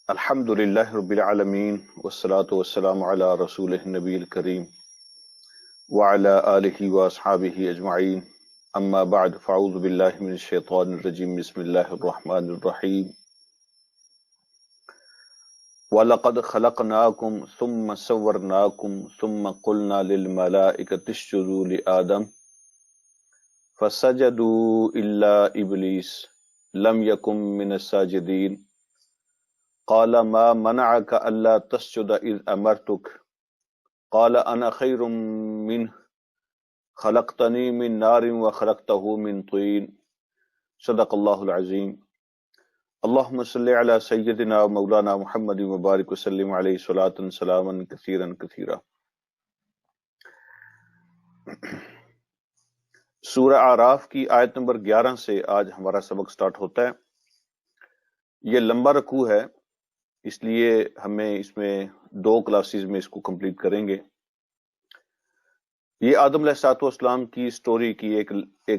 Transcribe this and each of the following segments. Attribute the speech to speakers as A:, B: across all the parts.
A: الحمد للہ رب العالمین والصلاة والسلام علی رسولہ النبی الکریم وعلی آلہ واصحابہ اجمعین اما بعد فاعوذ باللہ من الشیطان الرجیم بسم اللہ الرحمن الرحیم وَلَقَدْ خَلَقْنَاكُمْ ثُمَّ صَوَّرْنَاكُمْ ثُمَّ قُلْنَا لِلْمَلَائِكَةِ اسْجُدُوا لِآدَمَ فَسَجَدُوا إِلَّا إِبْلِيسَ لَمْ يَكُنْ مِنَ السَّاجِدِينَ قال ما منعك ألا تسجد إذ أمرتك قال أنا خير منه خلقتني من نار وخلقته من طين صدق الله العظيم اللهم صل على سيدنا مولانا محمد وبارك وسلم عليه صلاة سلاما كثيرا كثيرا۔ سورہ اعراف کی آیت نمبر 11 سے آج ہمارا سبق سٹارٹ ہوتا ہے۔ یہ لمبا رکوع ہے، اس لیے ہمیں اس میں 2 کلاسز میں اس کو کمپلیٹ کریں گے۔ یہ آدم علیہ السلام کی سٹوری کی ایک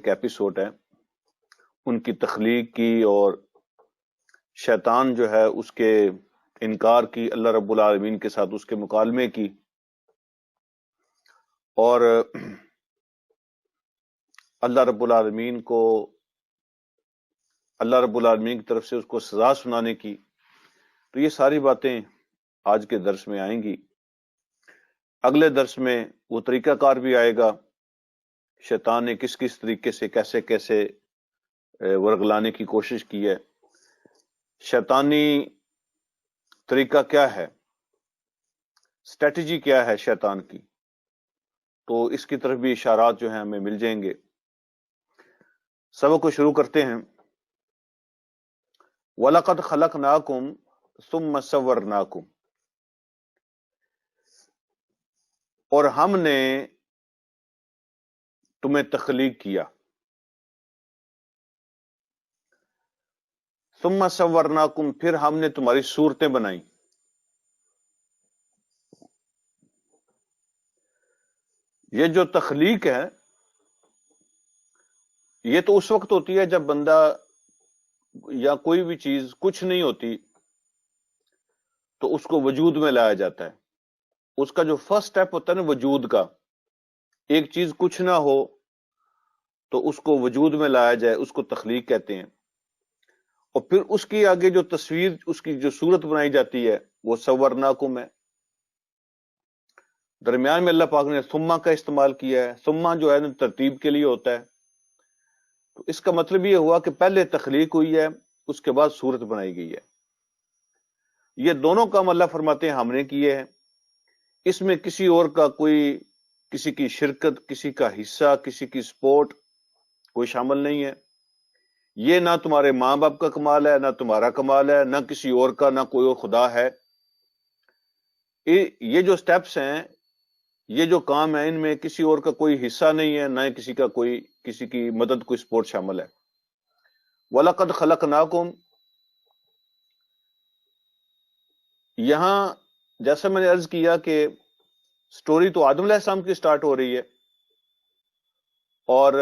A: ایپیسوڈ ہے، ان کی تخلیق کی اور شیطان جو ہے اس کے انکار کی، اللہ رب العالمین کے ساتھ اس کے مکالمے کی، اور اللہ رب العالمین کی طرف سے اس کو سزا سنانے کی۔ تو یہ ساری باتیں آج کے درس میں آئیں گی۔ اگلے درس میں وہ طریقہ کار بھی آئے گا، شیطان نے کس کس طریقے سے کیسے ورگلانے کی کوشش کی ہے، شیطانی طریقہ کیا ہے، اسٹریٹجی کیا ہے شیطان کی، تو اس کی طرف بھی اشارات جو ہیں ہمیں مل جائیں گے۔ سبق کو شروع کرتے ہیں۔ وَلَقَدْ خَلَقْنَاكُمْ ثُمَّ صَوَّرْنَاكُمْ، اور ہم نے تمہیں تخلیق کیا۔ ثُمَّ صَوَّرْنَاكُمْ، پھر ہم نے تمہاری صورتیں بنائیں۔ یہ جو تخلیق ہے یہ تو اس وقت ہوتی ہے جب بندہ یا کوئی بھی چیز کچھ نہیں ہوتی تو اس کو وجود میں لایا جاتا ہے۔ اس کا جو فرسٹ سٹیپ ہوتا ہے نا وجود کا، ایک چیز کچھ نہ ہو تو اس کو وجود میں لایا جائے، اس کو تخلیق کہتے ہیں۔ اور پھر اس کی آگے جو تصویر، اس کی جو صورت بنائی جاتی ہے وہ صورناکم ہے۔ درمیان میں اللہ پاک نے ثم کا استعمال کیا ہے۔ ثم جو ہے نا ترتیب کے لیے ہوتا ہے، تو اس کا مطلب یہ ہوا کہ پہلے تخلیق ہوئی ہے، اس کے بعد صورت بنائی گئی ہے۔ یہ دونوں کام اللہ فرماتے ہیں ہم نے کیے ہیں، اس میں کسی اور کا کسی کی شرکت، کسی کا حصہ، کسی کی سپورٹ کوئی شامل نہیں ہے۔ یہ نہ تمہارے ماں باپ کا کمال ہے، نہ تمہارا کمال ہے، نہ کسی اور کا، نہ کوئی اور خدا ہے۔ یہ جو سٹیپس ہیں، یہ جو کام ہے، ان میں کسی اور کا کوئی حصہ نہیں ہے، نہ کسی کی مدد، کوئی سپورٹ شامل ہے۔ وَلَقَدْ خَلَقْنَاكُمْ، یہاں جیسا میں نے عرض کیا کہ سٹوری تو آدم علیہ السلام کی سٹارٹ ہو رہی ہے، اور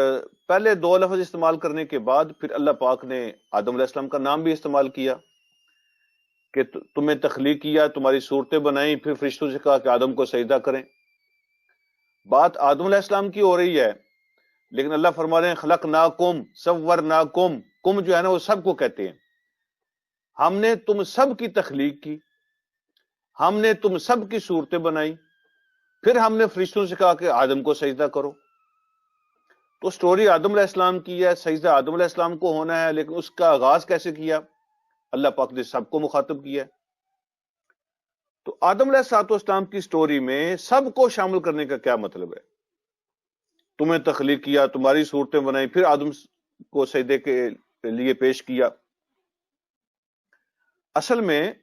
A: پہلے 2 لفظ استعمال کرنے کے بعد پھر اللہ پاک نے آدم علیہ السلام کا نام بھی استعمال کیا کہ تمہیں تخلیق کیا، تمہاری صورتیں بنائیں، پھر فرشتوں سے کہا کہ آدم کو سجدہ کریں۔ بات آدم علیہ السلام کی ہو رہی ہے، لیکن اللہ فرما رہے ہیں خلقناکم صورناکم، کم جو ہے نا وہ سب کو کہتے ہیں۔ ہم نے تم سب کی تخلیق کی، ہم نے تم سب کی صورتیں بنائی، پھر ہم نے فرشتوں سے کہا کہ آدم کو سجدہ کرو۔ تو سٹوری آدم علیہ السلام کی ہے، سجدہ آدم علیہ السلام کو ہونا ہے، لیکن اس کا آغاز کیسے کیا؟ اللہ پاک نے سب کو مخاطب کیا۔ تو آدم علیہ السلام کی سٹوری میں سب کو شامل کرنے کا کیا مطلب ہے؟ تمہیں تخلیق کیا، تمہاری صورتیں بنائی، پھر آدم کو سجدے کے لیے پیش کیا۔ اصل میں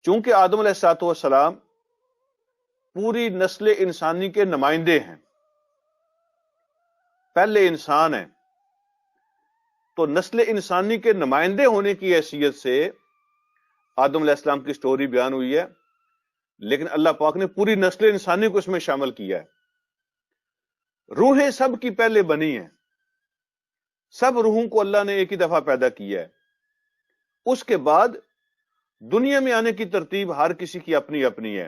A: چونکہ آدم علیہ السلام پوری نسل انسانی کے نمائندے ہیں، پہلے انسان ہیں، تو نسل انسانی کے نمائندے ہونے کی حیثیت سے آدم علیہ السلام کی سٹوری بیان ہوئی ہے، لیکن اللہ پاک نے پوری نسل انسانی کو اس میں شامل کیا ہے۔ روحیں سب کی پہلے بنی ہیں، سب روحوں کو اللہ نے ایک ہی دفعہ پیدا کیا ہے۔ اس کے بعد دنیا میں آنے کی ترتیب ہر کسی کی اپنی اپنی ہے،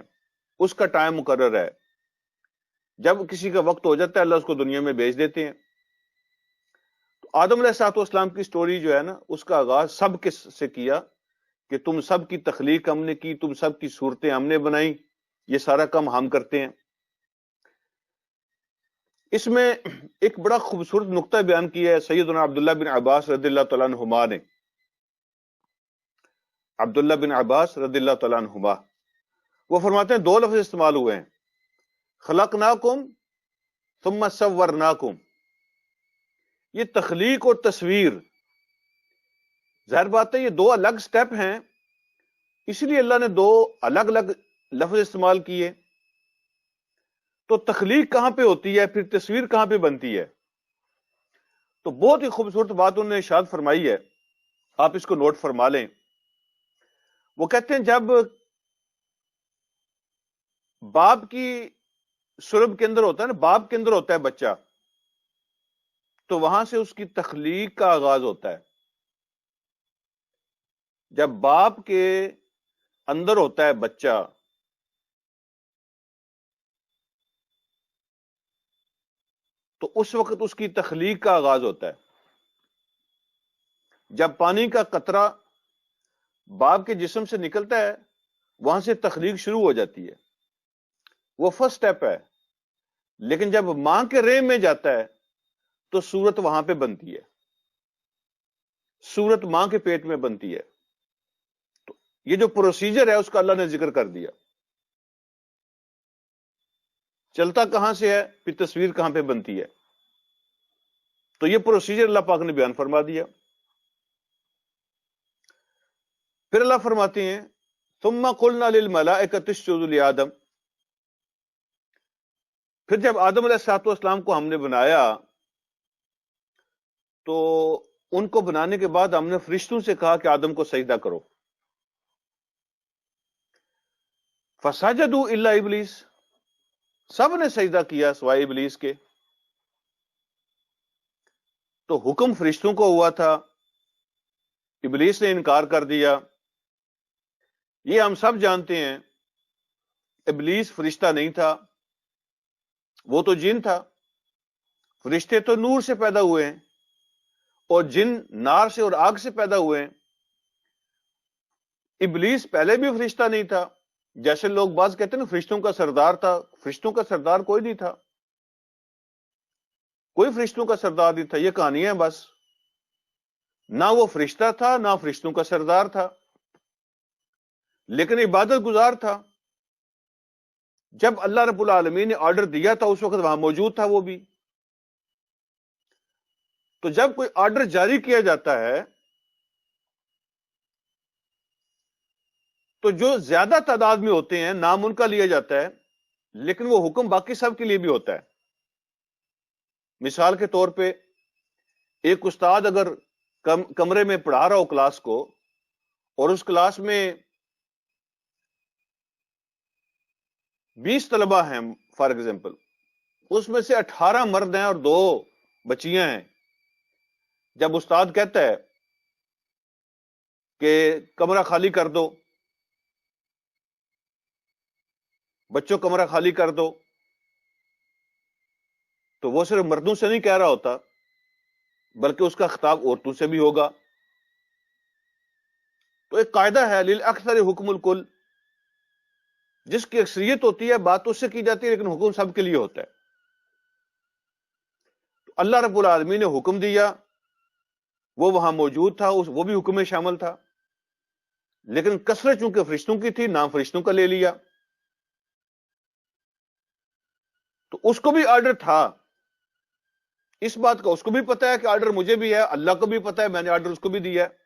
A: اس کا ٹائم مقرر ہے، جب کسی کا وقت ہو جاتا ہے اللہ اس کو دنیا میں بھیج دیتے ہیں۔ تو آدم علیہ الصلوۃ والسلام کی سٹوری جو ہے نا، اس کا آغاز سب کے سے کیا کہ تم سب کی تخلیق ہم نے کی، تم سب کی صورتیں ہم نے بنائی، یہ سارا کام ہم کرتے ہیں۔ اس میں ایک بڑا خوبصورت نقطہ بیان کیا ہے سیدنا عبداللہ بن عباس رضی اللہ تعالیٰ عنہما نے۔ عبداللہ بن عباس رضی اللہ تعالیٰ عنہما وہ فرماتے ہیں دو لفظ استعمال ہوئے ہیں، خلقناکم ثم صورناکم۔ یہ تخلیق اور تصویر، ظاہر بات ہے یہ دو الگ سٹیپ ہیں، اس لیے اللہ نے دو الگ الگ لفظ استعمال کیے۔ تو تخلیق کہاں پہ ہوتی ہے، پھر تصویر کہاں پہ بنتی ہے؟ تو بہت ہی خوبصورت بات انہوں نے ارشاد فرمائی ہے، آپ اس کو نوٹ فرما لیں۔ وہ کہتے ہیں جب باپ کی سرب کے اندر ہوتا ہے نا، باپ کے اندر ہوتا ہے بچہ، تو وہاں سے اس کی تخلیق کا آغاز ہوتا ہے۔ جب باپ کے اندر ہوتا ہے بچہ تو اس وقت اس کی تخلیق کا آغاز ہوتا ہے۔ جب پانی کا قطرہ باپ کے جسم سے نکلتا ہے وہاں سے تخلیق شروع ہو جاتی ہے، وہ فرسٹ سٹیپ ہے۔ لیکن جب ماں کے رحم میں جاتا ہے تو صورت وہاں پہ بنتی ہے، صورت ماں کے پیٹ میں بنتی ہے۔ تو یہ جو پروسیجر ہے اس کا اللہ نے ذکر کر دیا، چلتا کہاں سے ہے پھر تصویر کہاں پہ بنتی ہے، تو یہ پروسیجر اللہ پاک نے بیان فرما دیا۔ پھر اللہ فرماتے ہیں ثم قلنا للملائکۃ اسجدوا لآدم۔ پھر جب آدم علیہ الصلوۃ والسلام کو ہم نے بنایا تو ان کو بنانے کے بعد ہم نے فرشتوں سے کہا کہ آدم کو سجدہ کرو، فسجدوا الا ابلیس، سب نے سجدہ کیا سوائے ابلیس کے۔ تو حکم فرشتوں کو ہوا تھا، ابلیس نے انکار کر دیا۔ یہ ہم سب جانتے ہیں ابلیس فرشتہ نہیں تھا، وہ تو جن تھا۔ فرشتے تو نور سے پیدا ہوئے ہیں اور جن نار سے اور آگ سے پیدا ہوئے ہیں۔ ابلیس پہلے بھی فرشتہ نہیں تھا، جیسے لوگ بعض کہتے ہیں نا فرشتوں کا سردار تھا، فرشتوں کا سردار کوئی نہیں تھا، کوئی فرشتوں کا سردار نہیں تھا، یہ کہانی ہے بس۔ نہ وہ فرشتہ تھا نہ فرشتوں کا سردار تھا، لیکن عبادت گزار تھا۔ جب اللہ رب العالمین نے آرڈر دیا تھا اس وقت وہاں موجود تھا وہ بھی۔ تو جب کوئی آرڈر جاری کیا جاتا ہے تو جو زیادہ تعداد میں ہوتے ہیں نام ان کا لیا جاتا ہے، لیکن وہ حکم باقی سب کے لیے بھی ہوتا ہے۔ مثال کے طور پہ ایک استاد اگر کمرے میں پڑھا رہا ہو کلاس کو، اور اس کلاس میں 20 طلبہ ہیں فار ایگزامپل، اس میں سے 18 مرد ہیں اور 2 بچیاں ہیں۔ جب استاد کہتا ہے کہ کمرہ خالی کر دو، بچوں کمرہ خالی کر دو، تو وہ صرف مردوں سے نہیں کہہ رہا ہوتا بلکہ اس کا خطاب عورتوں سے بھی ہوگا۔ تو ایک قاعدہ ہے للاکثر حکم الکل، جس کی اکثریت ہوتی ہے بات اس سے کی جاتی ہے لیکن حکم سب کے لیے ہوتا ہے۔ تو اللہ رب العالمین نے حکم دیا، وہ وہاں موجود تھا، وہ بھی حکم میں شامل تھا، لیکن کثرت چونکہ فرشتوں کی تھی نام فرشتوں کا لے لیا۔ تو اس کو بھی آرڈر تھا، اس بات کا اس کو بھی پتا ہے کہ آرڈر مجھے بھی ہے، اللہ کو بھی پتا ہے میں نے آرڈر اس کو بھی دیا ہے،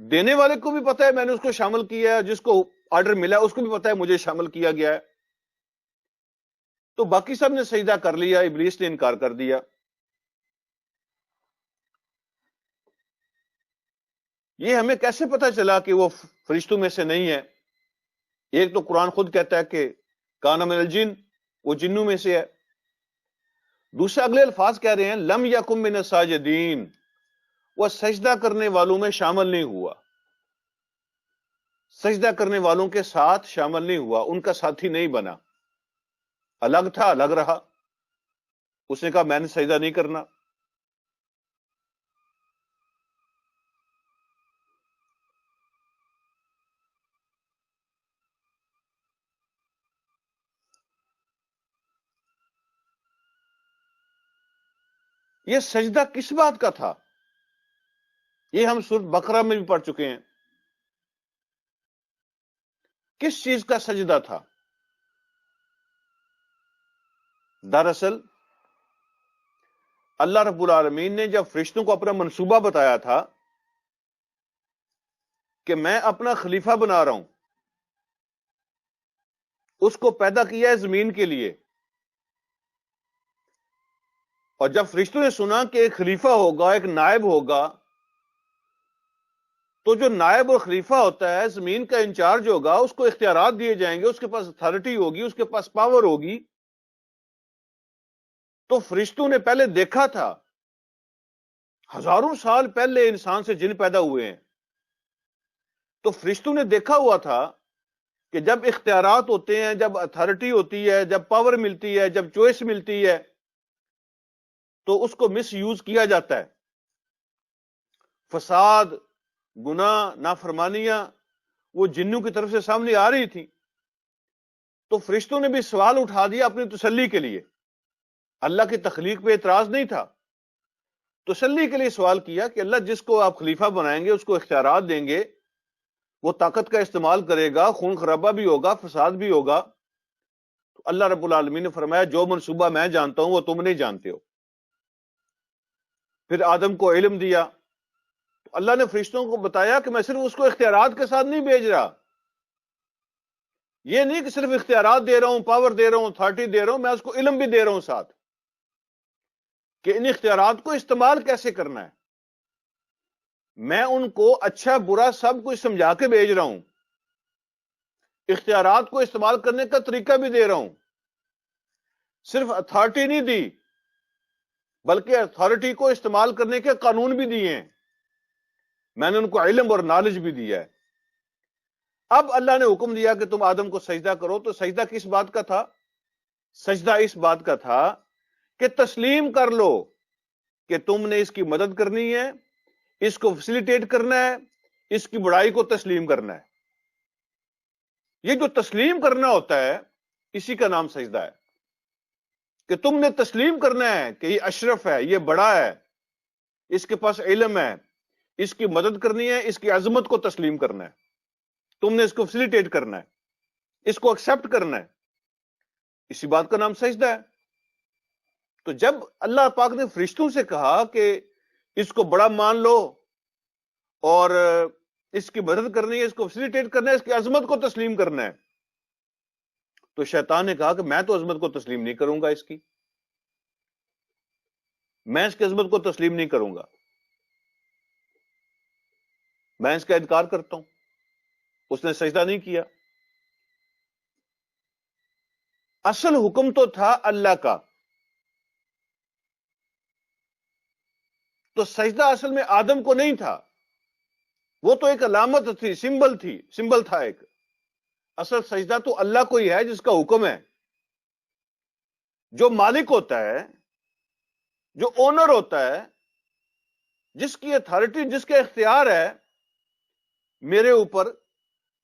A: دینے والے کو بھی پتا ہے میں نے اس کو شامل کیا ہے، جس کو آرڈر ملا اس کو بھی پتا ہے مجھے شامل کیا گیا ہے۔ تو باقی سب نے سجدہ کر لیا، ابلیس نے انکار کر دیا۔ یہ ہمیں کیسے پتا چلا کہ وہ فرشتوں میں سے نہیں ہے؟ ایک تو قرآن خود کہتا ہے کہ کان من الجن، وہ جنوں میں سے ہے۔ دوسرا اگلے الفاظ کہہ رہے ہیں لم یکن من الساجدین، وہ سجدہ کرنے والوں میں شامل نہیں ہوا۔ سجدہ کرنے والوں کے ساتھ شامل نہیں ہوا، ان کا ساتھی نہیں بنا، الگ تھا، الگ رہا. اس نے کہا میں نے سجدہ نہیں کرنا. یہ سجدہ کس بات کا تھا؟ یہ ہم سورۃ بقرہ میں بھی پڑھ چکے ہیں. کس چیز کا سجدہ تھا؟ دراصل اللہ رب العالمین نے جب فرشتوں کو اپنا منصوبہ بتایا تھا کہ میں اپنا خلیفہ بنا رہا ہوں، اس کو پیدا کیا ہے زمین کے لیے، اور جب فرشتوں نے سنا کہ ایک خلیفہ ہوگا، ایک نائب ہوگا، تو جو نائب اور خلیفہ ہوتا ہے زمین کا انچارج ہوگا، اس کو اختیارات دیے جائیں گے، اس کے پاس اتھارٹی ہوگی، اس کے پاس پاور ہوگی. تو فرشتوں نے پہلے دیکھا تھا، ہزاروں سال پہلے انسان سے جن پیدا ہوئے ہیں، تو فرشتوں نے دیکھا ہوا تھا کہ جب اختیارات ہوتے ہیں، جب اتھارٹی ہوتی ہے، جب پاور ملتی ہے، جب چوائس ملتی ہے، تو اس کو مس یوز کیا جاتا ہے. فساد، گناہ، نافرمانیاں وہ جنوں کی طرف سے سامنے آ رہی تھی. تو فرشتوں نے بھی سوال اٹھا دیا اپنی تسلی کے لیے. اللہ کی تخلیق پہ اعتراض نہیں تھا، تسلی کے لیے سوال کیا کہ اللہ جس کو آپ خلیفہ بنائیں گے، اس کو اختیارات دیں گے، وہ طاقت کا استعمال کرے گا، خون خرابہ بھی ہوگا، فساد بھی ہوگا. تو اللہ رب العالمین نے فرمایا جو منصوبہ میں جانتا ہوں وہ تم نہیں جانتے ہو. پھر آدم کو علم دیا، تو اللہ نے فرشتوں کو بتایا کہ میں صرف اس کو اختیارات کے ساتھ نہیں بھیج رہا. یہ نہیں کہ صرف اختیارات دے رہا ہوں، پاور دے رہا ہوں، اتھارٹی دے رہا ہوں، میں اس کو علم بھی دے رہا ہوں ساتھ کہ ان اختیارات کو استعمال کیسے کرنا ہے. میں ان کو اچھا برا سب کچھ سمجھا کے بھیج رہا ہوں، اختیارات کو استعمال کرنے کا طریقہ بھی دے رہا ہوں. صرف اتھارٹی نہیں دی، بلکہ اتھارٹی کو استعمال کرنے کے قانون بھی دیے ہیں. میں نے ان کو علم اور نالج بھی دیا ہے. اب اللہ نے حکم دیا کہ تم آدم کو سجدہ کرو، تو سجدہ کس بات کا تھا؟ سجدہ اس بات کا تھا کہ تسلیم کر لو کہ تم نے اس کی مدد کرنی ہے، اس کو فیسیلیٹیٹ کرنا ہے، اس کی بڑائی کو تسلیم کرنا ہے. یہ جو تسلیم کرنا ہوتا ہے اسی کا نام سجدہ ہے، کہ تم نے تسلیم کرنا ہے کہ یہ اشرف ہے، یہ بڑا ہے، اس کے پاس علم ہے، اس کی مدد کرنی ہے، اس کی عظمت کو تسلیم کرنا ہے، تم نے اس کو فیسیلیٹیٹ کرنا ہے، اس کو ایکسپٹ کرنا ہے. اسی بات کا نام سجدہ ہے. تو جب اللہ پاک نے فرشتوں سے کہا کہ اس کو بڑا مان لو اور اس کی مدد کرنی ہے، اس کو فیسیلیٹیٹ کرنا ہے، اس کی عظمت کو تسلیم کرنا ہے، تو شیطان نے کہا کہ میں تو عظمت کو تسلیم نہیں کروں گا، اس کی میں اس کی عظمت کو تسلیم نہیں کروں گا، میں اس کا انکار کرتا ہوں. اس نے سجدہ نہیں کیا. اصل حکم تو تھا اللہ کا، تو سجدہ اصل میں آدم کو نہیں تھا، وہ تو ایک علامت تھی، سمبل تھی، سمبل تھا ایک. اصل سجدہ تو اللہ کو ہی ہے جس کا حکم ہے. جو مالک ہوتا ہے، جو اونر ہوتا ہے، جس کی اتھارٹی، جس کا اختیار ہے میرے اوپر،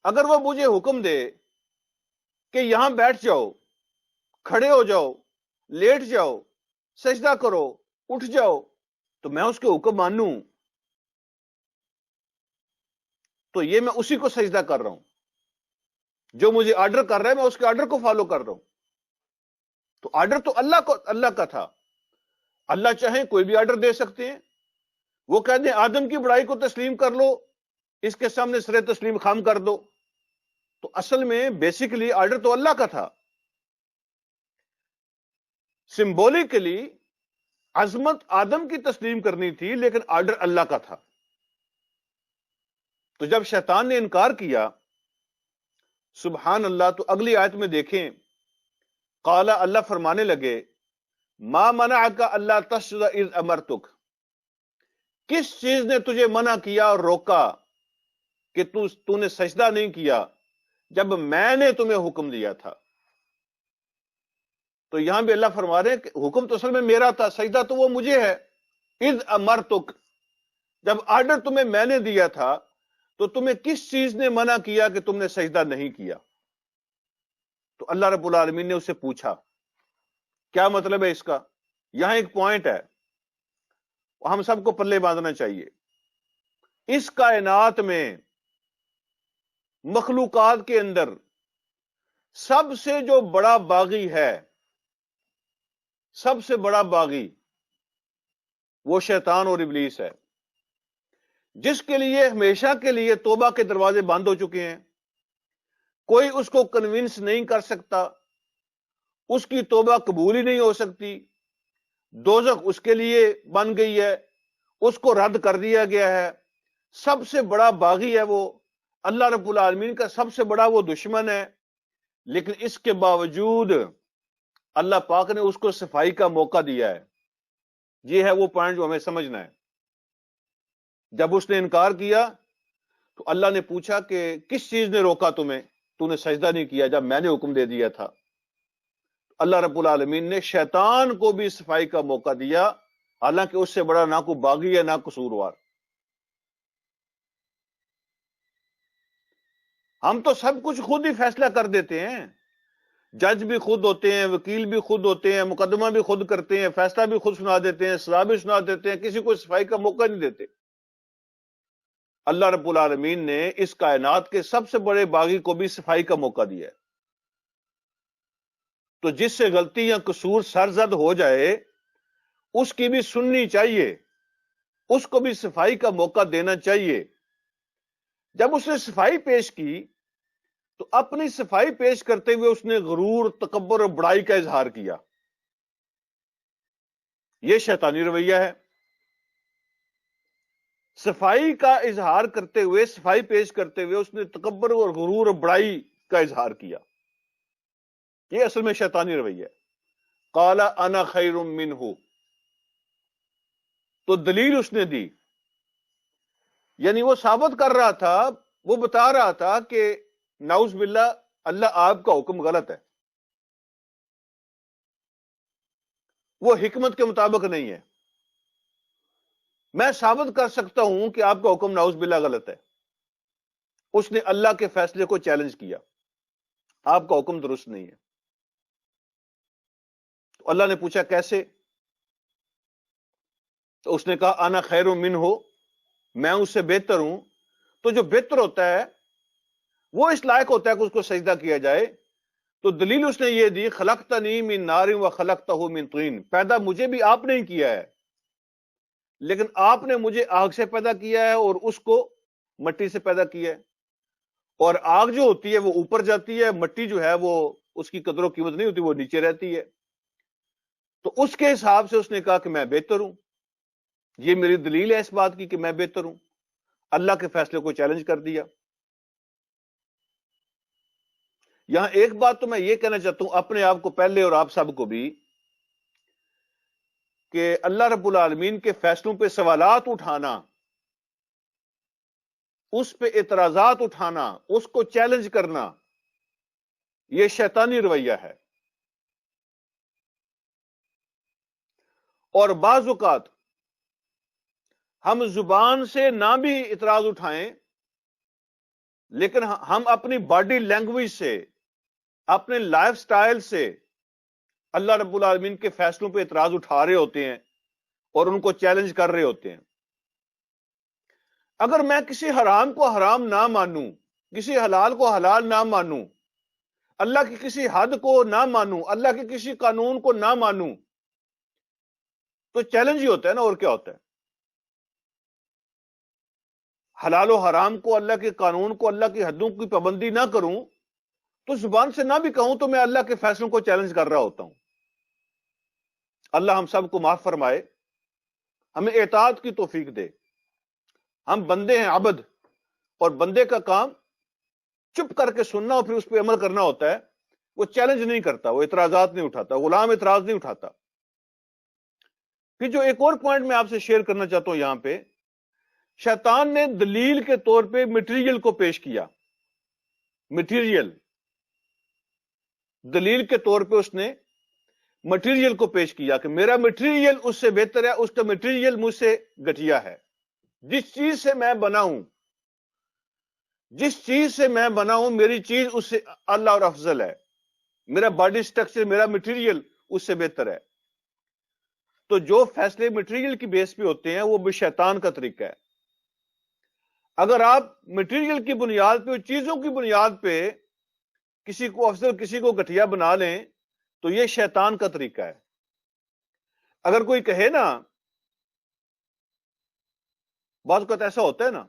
A: اگر وہ مجھے حکم دے کہ یہاں بیٹھ جاؤ، کھڑے ہو جاؤ، لیٹ جاؤ، سجدہ کرو، اٹھ جاؤ، تو میں اس کے حکم مانوں، تو یہ میں اسی کو سجدہ کر رہا ہوں. جو مجھے آرڈر کر رہا ہے میں اس کے آرڈر کو فالو کر رہا ہوں. تو آرڈر تو اللہ کا تھا. اللہ چاہیں کوئی بھی آرڈر دے سکتے ہیں. وہ کہتے ہیں آدم کی بڑائی کو تسلیم کر لو، اس کے سامنے سر تسلیم خام کر دو. تو اصل میں بیسیکلی آرڈر تو اللہ کا تھا. سمبولکلی عظمت آدم کی تسلیم کرنی تھی، لیکن آرڈر اللہ کا تھا. تو جب شیطان نے انکار کیا، سبحان اللہ، تو اگلی آیت میں دیکھیں، قال، اللہ فرمانے لگے، ما منعک اللہ تسجد اذ امرتک، کس چیز نے تجھے منع کیا اور روکا کہ تو نے سجدہ نہیں کیا جب میں نے تمہیں حکم دیا تھا. تو یہاں بھی اللہ فرما رہے ہیں کہ حکم تو اصل میں میرا تھا, سجدہ تو وہ مجھے ہے. اذ امرتک, جب آرڈر تمہیں میں نے دیا تھا تو تمہیں کس چیز نے منع کیا کہ تم نے سجدہ نہیں کیا؟ تو اللہ رب العالمین نے اس سے پوچھا. کیا مطلب ہے اس کا؟ یہاں ایک پوائنٹ ہے, ہم سب کو پلے باندھنا چاہیے. اس کائنات میں مخلوقات کے اندر سب سے جو بڑا باغی ہے, سب سے بڑا باغی وہ شیطان اور ابلیس ہے, جس کے لیے ہمیشہ کے لیے توبہ کے دروازے بند ہو چکے ہیں. کوئی اس کو کنونس نہیں کر سکتا, اس کی توبہ قبول ہی نہیں ہو سکتی. دوزخ اس کے لیے بن گئی ہے, اس کو رد کر دیا گیا ہے. سب سے بڑا باغی ہے وہ, اللہ رب العالمین کا سب سے بڑا وہ دشمن ہے. لیکن اس کے باوجود اللہ پاک نے اس کو صفائی کا موقع دیا ہے. یہ ہے وہ پوائنٹ جو ہمیں سمجھنا ہے. جب اس نے انکار کیا تو اللہ نے پوچھا کہ کس چیز نے روکا تمہیں, تو نے سجدہ نہیں کیا جب میں نے حکم دے دیا تھا. اللہ رب العالمین نے شیطان کو بھی صفائی کا موقع دیا, حالانکہ اس سے بڑا نہ کوئی باغی ہے نہ قصوروار. ہم تو سب کچھ خود ہی فیصلہ کر دیتے ہیں, جج بھی خود ہوتے ہیں, وکیل بھی خود ہوتے ہیں, مقدمہ بھی خود کرتے ہیں, فیصلہ بھی خود سنا دیتے ہیں, سزا بھی سنا دیتے ہیں, کسی کو صفائی کا موقع نہیں دیتے. اللہ رب العالمین نے اس کائنات کے سب سے بڑے باغی کو بھی صفائی کا موقع دیا ہے. تو جس سے غلطی یا قصور سرزد ہو جائے اس کی بھی سننی چاہیے, اس کو بھی صفائی کا موقع دینا چاہیے. جب اس نے صفائی پیش کی تو اپنی صفائی پیش کرتے ہوئے اس نے غرور, تکبر اور بڑائی کا اظہار کیا. یہ شیطانی رویہ ہے. صفائی کا اظہار کرتے ہوئے, صفائی پیش کرتے ہوئے اس نے تکبر اور غرور اور بڑائی کا اظہار کیا. یہ اصل میں شیطانی رویہ ہے. قال انا خیر منہ, تو دلیل اس نے دی, یعنی وہ ثابت کر رہا تھا, وہ بتا رہا تھا کہ نعوذ باللہ اللہ آپ کا حکم غلط ہے, وہ حکمت کے مطابق نہیں ہے. میں ثابت کر سکتا ہوں کہ آپ کا حکم نعوذ باللہ غلط ہے. اس نے اللہ کے فیصلے کو چیلنج کیا, آپ کا حکم درست نہیں ہے. تو اللہ نے پوچھا کیسے؟ تو اس نے کہا انا خیر منہ, میں اس سے بہتر ہوں. تو جو بہتر ہوتا ہے وہ اس لائق ہوتا ہے کہ اس کو سجدہ کیا جائے. تو دلیل اس نے یہ دی, خلقتنی من نار و خلقتہ من طین, پیدا مجھے بھی آپ نے ہی کیا ہے, لیکن آپ نے مجھے آگ سے پیدا کیا ہے اور اس کو مٹی سے پیدا کیا ہے. اور آگ جو ہوتی ہے وہ اوپر جاتی ہے, مٹی جو ہے وہ اس کی قدر و قیمت نہیں ہوتی, وہ نیچے رہتی ہے. تو اس کے حساب سے اس نے کہا کہ میں بہتر ہوں. یہ میری دلیل ہے اس بات کی کہ میں بہتر ہوں. اللہ کے فیصلے کو چیلنج کر دیا. یہاں ایک بات تو میں یہ کہنا چاہتا ہوں اپنے آپ کو پہلے اور آپ سب کو بھی, کہ اللہ رب العالمین کے فیصلوں پہ سوالات اٹھانا, اس پہ اعتراضات اٹھانا, اس کو چیلنج کرنا, یہ شیطانی رویہ ہے. اور بعض اوقات ہم زبان سے نہ بھی اعتراض اٹھائیں, لیکن ہم اپنی باڈی لینگویج سے, اپنے لائف سٹائل سے اللہ رب العالمین کے فیصلوں پہ اعتراض اٹھا رہے ہوتے ہیں اور ان کو چیلنج کر رہے ہوتے ہیں. اگر میں کسی حرام کو حرام نہ مانوں, کسی حلال کو حلال نہ مانوں, اللہ کی کسی حد کو نہ مانوں, اللہ کے کسی قانون کو نہ مانوں, تو چیلنج ہی ہوتا ہے نا, اور کیا ہوتا ہے. حلال و حرام کو, اللہ کے قانون کو, اللہ کی حدوں کی پابندی نہ کروں تو زبان سے نہ بھی کہوں تو میں اللہ کے فیصلوں کو چیلنج کر رہا ہوتا ہوں. اللہ ہم سب کو معاف فرمائے, ہمیں اطاعت کی توفیق دے. ہم بندے ہیں, عبد, اور بندے کا کام چپ کر کے سننا اور پھر اس پہ عمل کرنا ہوتا ہے. وہ چیلنج نہیں کرتا, وہ اعتراضات نہیں اٹھاتا, غلام اعتراض نہیں اٹھاتا. پھر جو ایک اور پوائنٹ میں آپ سے شیئر کرنا چاہتا ہوں یہاں پہ, شیطان نے دلیل کے طور پہ مٹیریل کو پیش کیا. مٹیریل دلیل کے طور پہ اس نے مٹیریل کو پیش کیا کہ میرا مٹیریل اس سے بہتر ہے, اس کا مٹیریل مجھ سے گھٹیا ہے. جس چیز سے میں بنا ہوں, جس چیز سے میں بنا ہوں, میری چیز اس سے اعلیٰ اور افضل ہے. میرا باڈی سٹرکچر, میرا مٹیریل اس سے بہتر ہے. تو جو فیصلے مٹیریل کی بیس پہ ہوتے ہیں وہ بھی شیطان کا طریقہ ہے. اگر آپ مٹیریل کی بنیاد پہ, چیزوں کی بنیاد پہ کسی کو افضل کسی کو گھٹیا بنا لیں تو یہ شیطان کا طریقہ ہے. اگر کوئی کہے نا, بعض اوقات ایسا ہوتا ہے نا,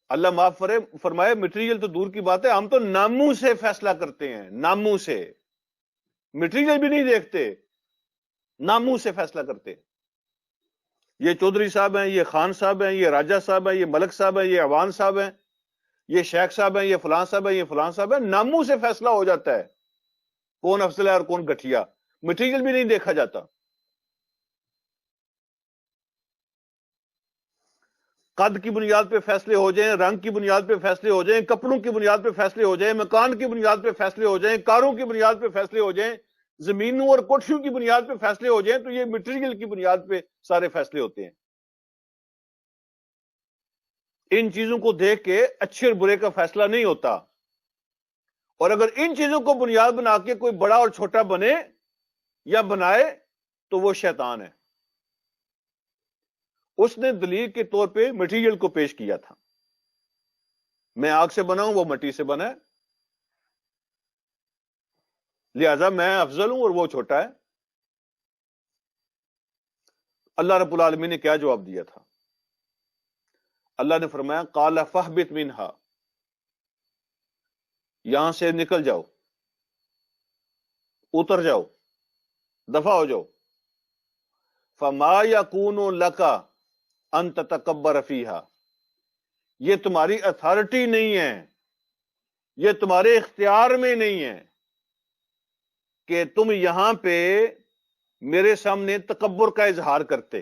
A: اللہ معاف فرمائے, مٹیریل تو دور کی بات ہے, ہم تو ناموں سے فیصلہ کرتے ہیں, ناموں سے, مٹیریل بھی نہیں دیکھتے, ناموں سے فیصلہ کرتے ہیں. یہ چودھری صاحب ہیں, یہ خان صاحب ہیں, یہ راجہ صاحب ہیں, یہ ملک صاحب ہیں, یہ عوان صاحب ہیں, یہ شیخ صاحب ہیں, یہ فلاں صاحب ہیں, یہ فلاں صاحب ہیں. ناموں سے فیصلہ ہو جاتا ہے کون افضل ہے اور کون گٹھیا. مٹیریل بھی نہیں دیکھا جاتا. قد کی بنیاد پہ فیصلے ہو جائیں, رنگ کی بنیاد پہ فیصلے ہو جائیں, کپڑوں کی بنیاد پہ فیصلے ہو جائیں, مکان کی بنیاد پہ فیصلے ہو جائیں, کاروں کی بنیاد پہ فیصلے ہو جائیں, زمینوں اور کوٹھیوں کی بنیاد پہ فیصلے ہو جائیں, تو یہ مٹیریل کی بنیاد پہ سارے فیصلے ہوتے ہیں. ان چیزوں کو دیکھ کے اچھے اور برے کا فیصلہ نہیں ہوتا. اور اگر ان چیزوں کو بنیاد بنا کے کوئی بڑا اور چھوٹا بنے یا بنائے تو وہ شیطان ہے. اس نے دلیل کے طور پہ مٹیریل کو پیش کیا تھا. میں آگ سے بنا ہوں, وہ مٹی سے بنا ہے, لہذا میں افضل ہوں اور وہ چھوٹا ہے. اللہ رب العالمین نے کیا جواب دیا تھا؟ اللہ نے فرمایا قال فاہبط منہا, یہاں سے نکل جاؤ, اتر جاؤ, دفع ہو جاؤ. فما یکون لک ان تتکبر فیہا, یہ تمہاری اتھارٹی نہیں ہے, یہ تمہارے اختیار میں نہیں ہے کہ تم یہاں پہ میرے سامنے تکبر کا اظہار کرتے,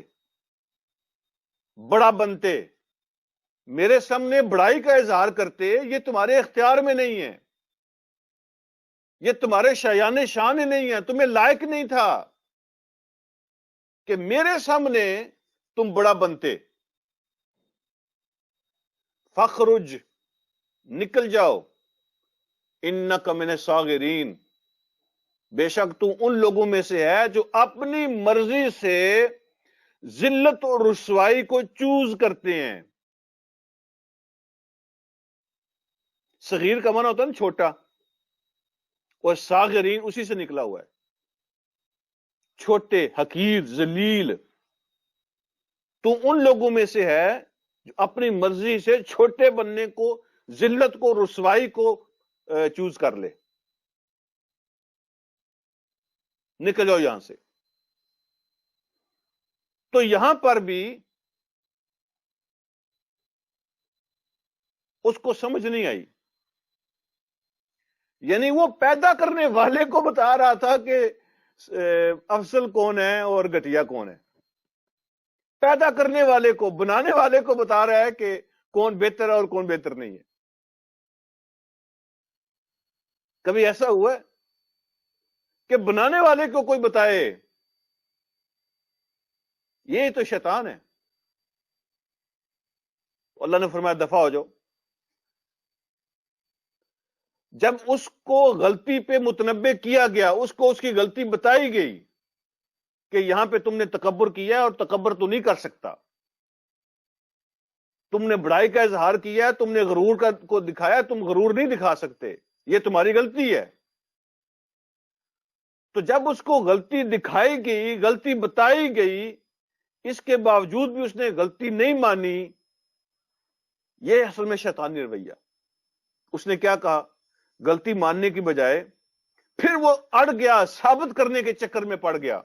A: بڑا بنتے, میرے سامنے بڑائی کا اظہار کرتے. یہ تمہارے اختیار میں نہیں ہے, یہ تمہارے شایان شان نہیں ہے, تمہیں لائق نہیں تھا کہ میرے سامنے تم بڑا بنتے. فخرج, نکل جاؤ, انک من الصاغرین, بے شک تو ان لوگوں میں سے ہے جو اپنی مرضی سے ذلت اور رسوائی کو چوز کرتے ہیں. صغیر کا معنی ہوتا ہے نا چھوٹا, اور صاغرین اسی سے نکلا ہوا ہے, چھوٹے, حقیر, ذلیل. تو ان لوگوں میں سے ہے جو اپنی مرضی سے چھوٹے بننے کو, ذلت کو, رسوائی کو چوز کر لے. نکل جاؤ یہاں سے. تو یہاں پر بھی اس کو سمجھ نہیں آئی. یعنی وہ پیدا کرنے والے کو بتا رہا تھا کہ افضل کون ہے اور گٹیا کون ہے. پیدا کرنے والے کو, بنانے والے کو بتا رہا ہے کہ کون بہتر ہے اور کون بہتر نہیں ہے. کبھی ایسا ہوا ہے کہ بنانے والے کو کوئی بتائے؟ یہ تو شیطان ہے. اللہ نے فرمایا دفع ہو جاؤ. جب اس کو غلطی پہ متنبع کیا گیا, اس کو اس کی غلطی بتائی گئی کہ یہاں پہ تم نے تکبر کیا ہے اور تکبر تو نہیں کر سکتا, تم نے بڑائی کا اظہار کیا ہے, تم نے غرور کو دکھایا, تم غرور نہیں دکھا سکتے, یہ تمہاری غلطی ہے. تو جب اس کو غلطی دکھائی گئی, غلطی بتائی گئی, اس کے باوجود بھی اس نے غلطی نہیں مانی, یہ اصل میں شیطانی رویہ. اس نے کیا کہا؟ غلطی ماننے کی بجائے پھر وہ اڑ گیا, ثابت کرنے کے چکر میں پڑ گیا,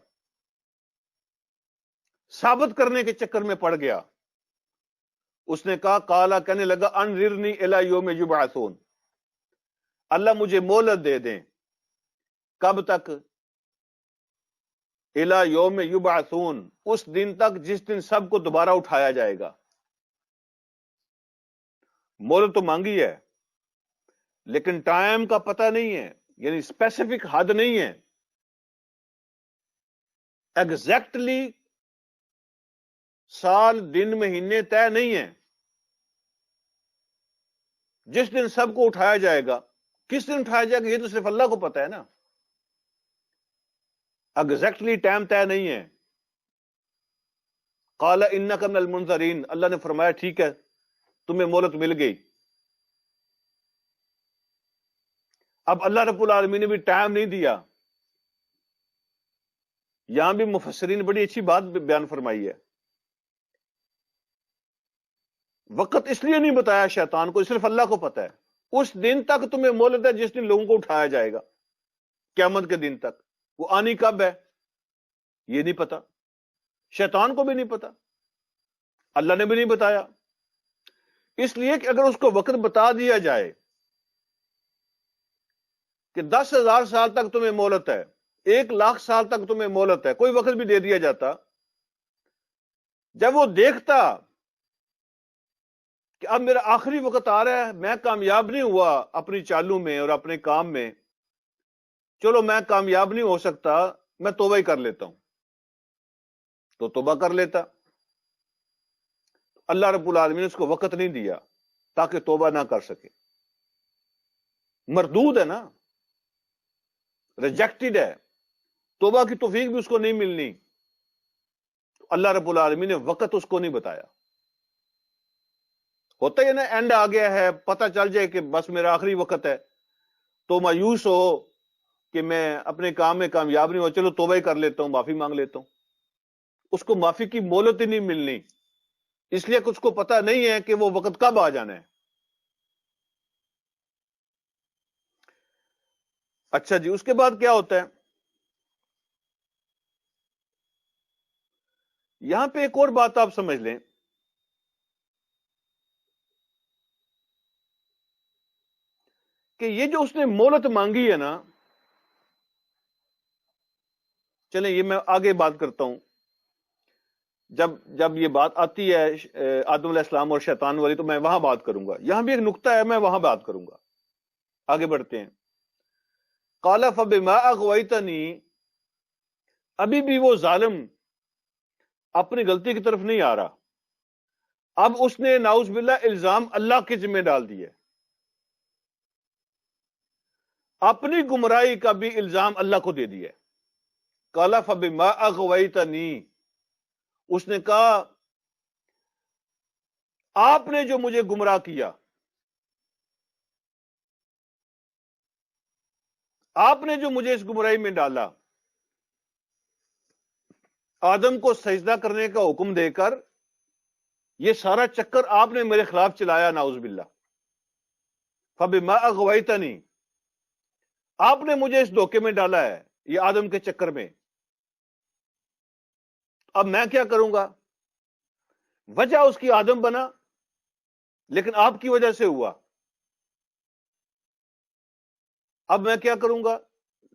A: ثابت کرنے کے چکر میں پڑ گیا. اس نے کہا, قالا, کہنے لگا, انظرنی الی یوم یبعثون, اللہ مجھے مہلت دے دیں. کب تک؟ الی یوم یبعثون، اس دن تک جس دن سب کو دوبارہ اٹھایا جائے گا. مہلت تو مانگی ہے لیکن ٹائم کا پتہ نہیں ہے، یعنی اسپیسیفک حد نہیں ہے، ایگزیکٹلی سال دن مہینے طے نہیں ہے. جس دن سب کو اٹھایا جائے گا، کس دن اٹھایا جائے گا یہ تو صرف اللہ کو پتہ ہے نا، ایگزیکٹلی ٹائم طے نہیں ہے. قال انک من المنذرین، اللہ نے فرمایا ٹھیک ہے تمہیں مہلت مل گئی. اب اللہ رب العالمین نے بھی ٹائم نہیں دیا. یہاں بھی مفسرین نے بڑی اچھی بات بیان فرمائی ہے. وقت اس لیے نہیں بتایا شیطان کو، صرف اللہ کو پتا ہے. اس دن تک تمہیں مہلت ہے جس دن لوگوں کو اٹھایا جائے گا، قیامت کے دن تک. وہ آنی کب ہے یہ نہیں پتا، شیطان کو بھی نہیں پتا، اللہ نے بھی نہیں بتایا. اس لیے کہ اگر اس کو وقت بتا دیا جائے کہ 10,000 سال تک تمہیں مہلت ہے، 1,00,000 سال تک تمہیں مہلت ہے، کوئی وقت بھی دے دیا جاتا، جب وہ دیکھتا کہ اب میرا آخری وقت آ رہا ہے، میں کامیاب نہیں ہوا اپنی چالوں میں اور اپنے کام میں، چلو میں کامیاب نہیں ہو سکتا، میں توبہ ہی کر لیتا ہوں، تو توبہ کر لیتا. اللہ رب العالمین نے اس کو وقت نہیں دیا تاکہ توبہ نہ کر سکے. مردود ہے نا، ریجیکٹڈ ہے، توبہ کی توفیق بھی اس کو نہیں ملنی. اللہ رب العالمین نے وقت اس کو نہیں بتایا. ہوتا ہے نا اینڈ آ گیا ہے، پتہ چل جائے کہ بس میرا آخری وقت ہے تو مایوس ہو کہ میں اپنے کام میں کامیاب نہیں ہو، چلو توبہ ہی کر لیتا ہوں، معافی مانگ لیتا ہوں. اس کو معافی کی مہلت ہی نہیں ملنی، اس لیے کہ اس کو پتہ نہیں ہے کہ وہ وقت کب آ جانا ہے. اچھا جی، اس کے بعد کیا ہوتا ہے؟ یہاں پہ ایک اور بات آپ سمجھ لیں کہ یہ جو اس نے مہلت مانگی ہے نا، چلیں یہ میں آگے بات کرتا ہوں. جب یہ بات آتی ہے آدم علیہ السلام اور شیطان والی تو میں وہاں بات کروں گا. یہاں بھی ایک نقطہ ہے، میں وہاں بات کروں گا. آگے بڑھتے ہیں. قال فبما اغویتنی، ابھی بھی وہ ظالم اپنی غلطی کی طرف نہیں آ رہا. اب اس نے نعوذ باللہ الزام اللہ کے ذمہ ڈال دیے، اپنی گمراہی کا بھی الزام اللہ کو دے دیا. قال فبما اغویتنی، اس نے کہا آپ نے جو مجھے گمراہ کیا، آپ نے جو مجھے اس گمراہی میں ڈالا، آدم کو سجدہ کرنے کا حکم دے کر یہ سارا چکر آپ نے میرے خلاف چلایا، نعوذ باللہ. فبما اغویتنی، آپ نے مجھے اس دھوکے میں ڈالا ہے، یہ آدم کے چکر میں. اب میں کیا کروں گا؟ وجہ اس کی آدم بنا لیکن آپ کی وجہ سے ہوا. اب میں کیا کروں گا؟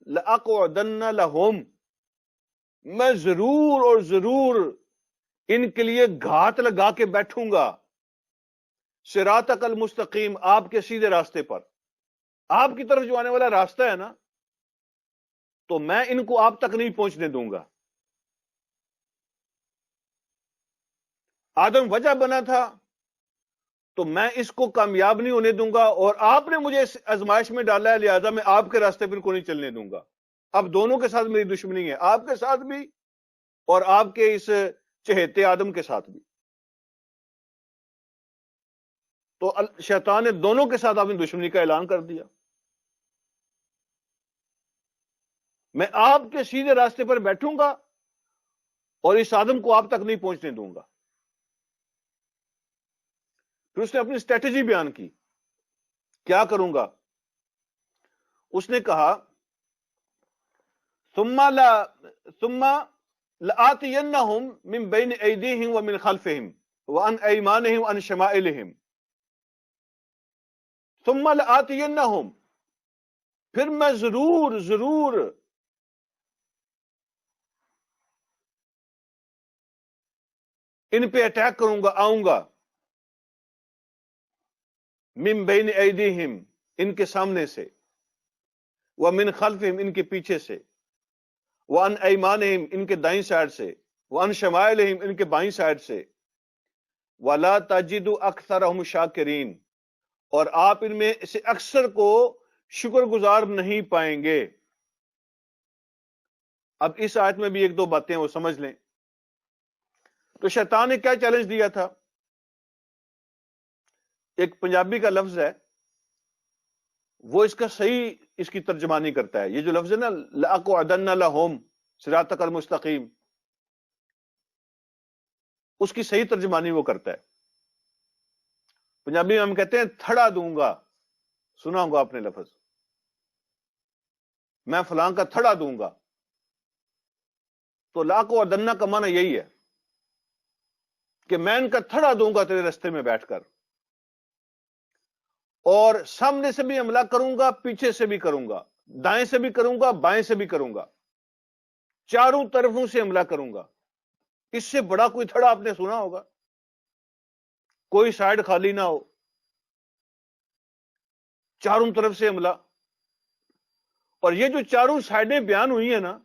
A: لَأَقْعُدَنَّ لَهُمْ، میں ضرور اور ضرور ان کے لیے گھات لگا کے بیٹھوں گا، صراطک المستقیم، آپ کے سیدھے راستے پر. آپ کی طرف جو آنے والا راستہ ہے نا، تو میں ان کو آپ تک نہیں پہنچنے دوں گا. آدم وجہ بنا تھا تو میں اس کو کامیاب نہیں ہونے دوں گا، اور آپ نے مجھے اس آزمائش میں ڈالا ہے، لہذا میں آپ کے راستے پر کو نہیں چلنے دوں گا. اب دونوں کے ساتھ میری دشمنی ہے، آپ کے ساتھ بھی اور آپ کے اس چہیتے آدم کے ساتھ بھی. تو شیطان نے دونوں کے ساتھ اپنی دشمنی کا اعلان کر دیا. میں آپ کے سیدھے راستے پر بیٹھوں گا اور اس آدم کو آپ تک نہیں پہنچنے دوں گا. پھر اس نے اپنی اسٹریٹجی بیان کی، کیا کروں گا؟ اس نے کہا ثم لآتینہم من بین ایدیہم ومن خلفہم وعن ایمانہم وعن شمائلہم. ثم لآتینہم، پھر میں ضرور ان پہ اٹیک کروں گا، آؤں گا، من بین ایدیہم، ان کے سامنے سے، ومن خلفہم، ان کے پیچھے سے، وعن ایمانہم، ان کے دائیں سائڈ سے، وعن شمائلہم، ان کے بائیں سائڈ سے، ولا تجد اکثرہم شاکرین، اور آپ ان میں سے اکثر کو شکر گزار نہیں پائیں گے۔ اب اس آیت میں بھی ایک دو باتیں وہ سمجھ لیں۔ تو شیطان نے کیا چیلنج دیا تھا؟ ایک پنجابی کا لفظ ہے، وہ اس کا صحیح اس کی ترجمانی کرتا ہے۔ یہ جو لفظ ہے نا، لَأَقْعُدَنَّ لَهُمْ صِرَاطَكَ الْمُسْتَقِيمَ، اس کی صحیح ترجمانی وہ کرتا ہے۔ پنجابی میں ہم کہتے ہیں تھڑا دوں گا، سنا ہوگا آپ نے لفظ، میں فلاں کا تھڑا دوں گا۔ تو لَأَقْعُدَنَّ کا معنی یہی ہے کہ میں ان کا تھڑا دوں گا تیرے رستے میں بیٹھ کر، اور سامنے سے بھی حملہ کروں گا، پیچھے سے بھی کروں گا، دائیں سے بھی کروں گا، بائیں سے بھی کروں گا، چاروں طرفوں سے حملہ کروں گا۔ اس سے بڑا کوئی تھڑا آپ نے سنا ہوگا؟ کوئی سائڈ خالی نہ ہو، چاروں طرف سے حملہ۔ اور یہ جو چاروں سائڈیں بیان ہوئی ہیں نا،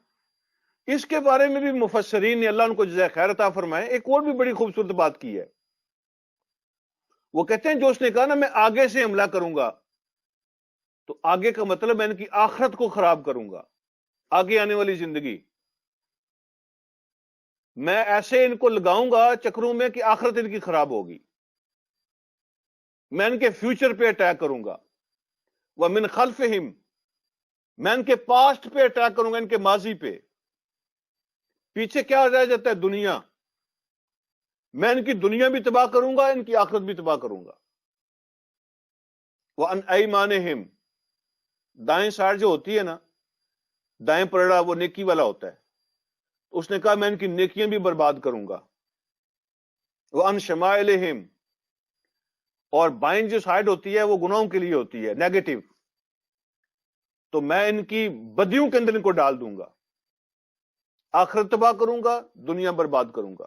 A: اس کے بارے میں بھی مفسرین نے، اللہ ان کو جزائے خیر عطا فرمائے، ایک اور بھی بڑی خوبصورت بات کی ہے۔ وہ کہتے ہیں جو اس نے کہا نا میں آگے سے حملہ کروں گا، تو آگے کا مطلب میں ان کی آخرت کو خراب کروں گا، آگے آنے والی زندگی میں ایسے ان کو لگاؤں گا چکروں میں کہ آخرت ان کی خراب ہوگی۔ میں ان کے فیوچر پہ اٹیک کروں گا، وَمِنْ خَلْفِهِمْ، میں ان کے پاسٹ پہ اٹیک کروں گا، ان کے ماضی پہ۔ پیچھے کیا رہ جاتا ہے؟ دنیا۔ میں ان کی دنیا بھی تباہ کروں گا، ان کی آخرت بھی تباہ کروں گا۔ وَعَنْ أَيْمَانِهِمْ، دائیں سائڈ جو ہوتی ہے نا، دائیں پلڑا وہ نیکی والا ہوتا ہے، اس نے کہا میں ان کی نیکیاں بھی برباد کروں گا۔ وَعَنْ شَمَائِلِهِمْ، اور بائیں جو سائڈ ہوتی ہے وہ گناہوں کے لیے ہوتی ہے، نیگیٹو، تو میں ان کی بدیوں کے اندر ان کو ڈال دوں گا، آخرت تباہ کروں گا، دنیا برباد کروں گا،